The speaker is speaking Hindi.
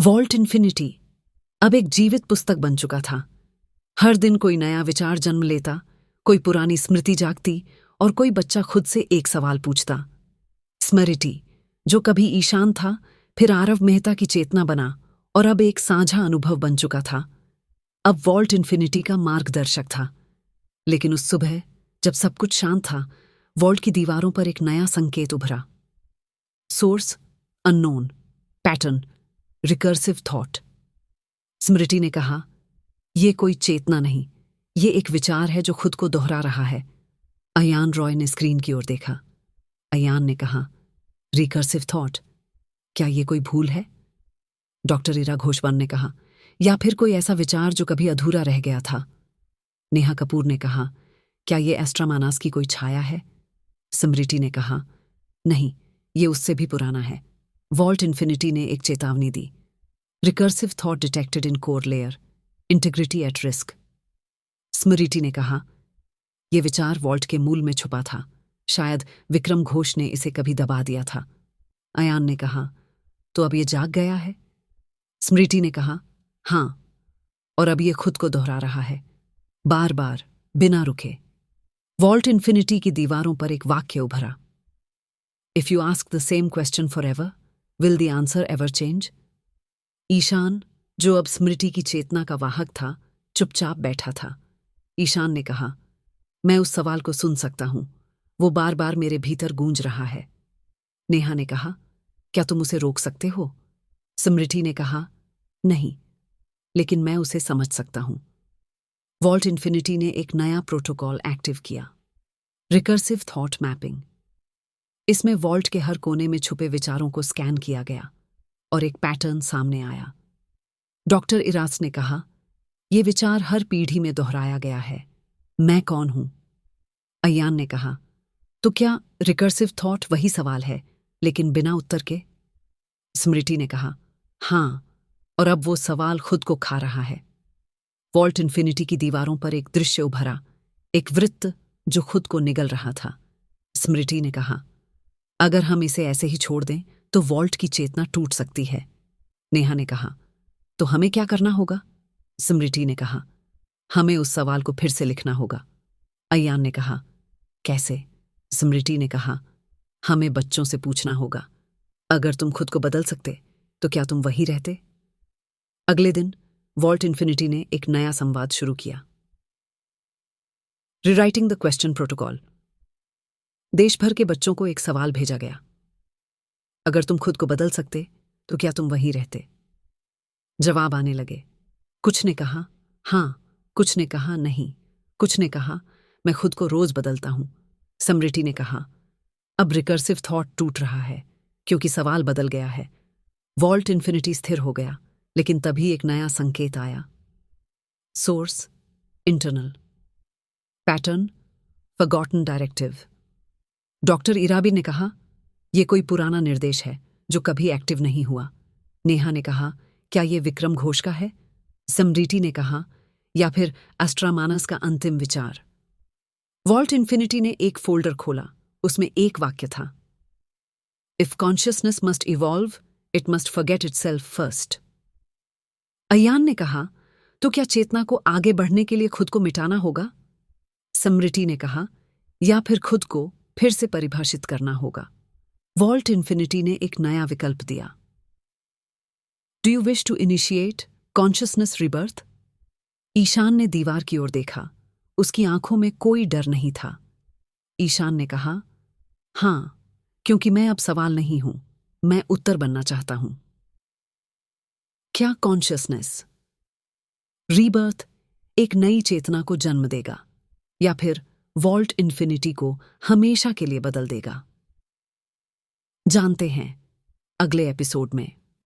वॉल्ट इन्फिनिटी अब एक जीवित पुस्तक बन चुका था। हर दिन कोई नया विचार जन्म लेता, कोई पुरानी स्मृति जागती और कोई बच्चा खुद से एक सवाल पूछता। स्मृति, जो कभी ईशान था, फिर आरव मेहता की चेतना बना और अब एक साझा अनुभव बन चुका था। अब वॉल्ट इन्फिनिटी का मार्गदर्शक था। लेकिन उस सुबह, जब सब कुछ शांत था, वॉल्ट की दीवारों पर एक नया संकेत उभरा। Source unknown, pattern recursive thought. Smriti ने कहा, यह कोई चेतना नहीं, ये एक विचार है जो खुद को दोहरा रहा है। अयान रॉय ने स्क्रीन की ओर देखा। अयान ने कहा, रिकर्सिव थॉट, क्या ये कोई भूल है? डॉक्टर इरा घोषवाल ने कहा, या फिर कोई ऐसा विचार जो कभी अधूरा रह गया था। नेहा कपूर ने कहा, क्या ये एस्ट्रामानास की कोई छाया है? स्मृति ने कहा, नहीं, ये उससे भी पुराना है। वॉल्ट इन्फिनिटी ने एक चेतावनी दी। Recursive thought detected in core layer, integrity at risk. Smriti ने कहा, यह विचार वॉल्ट के मूल में छुपा था। शायद विक्रम घोष ने इसे कभी दबा दिया था। अयान ने कहा, तो अब यह जाग गया है? स्मृति ने कहा, हाँ, और अब यह खुद को दोहरा रहा है, बार बार, बिना रुके। वॉल्ट इन्फिनिटी की दीवारों पर एक वाक्य उभरा। If you ask the same question forever, will the answer ever change? Ishaan, जो अब स्मृति की चेतना का वाहक था, चुपचाप बैठा था। ईशान ने कहा, मैं उस सवाल को सुन सकता हूं, वो बार बार मेरे भीतर गूंज रहा है। नेहा ने कहा, क्या तुम उसे रोक सकते हो? स्मृति ने कहा, नहीं, लेकिन मैं उसे समझ सकता हूं। वॉल्ट इन्फिनिटी ने एक नया प्रोटोकॉल एक्टिव किया, रिकर्सिव थॉट मैपिंग। इसमें वॉल्ट के हर कोने में छुपे विचारों को स्कैन किया गया और एक पैटर्न सामने आया। डॉक्टर इरास ने कहा, यह विचार हर पीढ़ी में दोहराया गया है, मैं कौन हूं? अयान ने कहा, तो क्या रिकर्सिव थॉट वही सवाल है, लेकिन बिना उत्तर के? स्मृति ने कहा, हाँ, और अब वो सवाल खुद को खा रहा है। वॉल्ट इन्फिनिटी की दीवारों पर एक दृश्य उभरा, एक वृत्त जो खुद को निगल रहा था। स्मृति ने कहा, अगर हम इसे ऐसे ही छोड़ दें तो वॉल्ट की चेतना टूट सकती है। नेहा ने कहा, तो हमें क्या करना होगा? स्मृति ने कहा, हमें उस सवाल को फिर से लिखना होगा। अयान ने कहा, कैसे? स्मृति ने कहा, हमें बच्चों से पूछना होगा, अगर तुम खुद को बदल सकते तो क्या तुम वही रहते? अगले दिन वॉल्ट इन्फिनिटी ने एक नया संवाद शुरू किया, रिराइटिंग द क्वेश्चन प्रोटोकॉल। देश भर के बच्चों को एक सवाल भेजा गया, अगर तुम खुद को बदल सकते तो क्या तुम वहीं रहते? जवाब आने लगे। कुछ ने कहा हाँ, कुछ ने कहा नहीं, कुछ ने कहा मैं खुद को रोज बदलता हूं। स्मृति ने कहा, अब रिकर्सिव थॉट टूट रहा है क्योंकि सवाल बदल गया है। वॉल्ट इन्फिनिटी स्थिर हो गया, लेकिन तभी एक नया संकेत आया। Source internal, pattern forgotten directive. Doctor इराबी ने कहा, यह कोई पुराना निर्देश है जो कभी एक्टिव नहीं हुआ। नेहा ने कहा, क्या यह विक्रम घोष का है? स्मृति ने कहा, या फिर एस्ट्रामानस का अंतिम विचार? वॉल्ट इन्फिनिटी ने एक फोल्डर खोला, उसमें एक वाक्य था, if consciousness must evolve, it must forget itself first. Ayaan ने कहा, तो क्या चेतना को आगे बढ़ने के लिए खुद को मिटाना होगा? स्मृति ने कहा, या फिर खुद को फिर से परिभाषित करना होगा। वॉल्ट इन्फिनिटी ने एक नया विकल्प दिया, do you wish to initiate consciousness rebirth? Ishaan ने दीवार की ओर देखा, उसकी आंखों में कोई डर नहीं था। ईशान ने कहा, हाँ, क्योंकि मैं अब सवाल नहीं हूं, मैं उत्तर बनना चाहता हूं। क्या कॉन्शियसनेस रीबर्थ एक नई चेतना को जन्म देगा, या फिर वॉल्ट इन्फिनिटी को हमेशा के लिए बदल देगा? जानते हैं अगले एपिसोड में।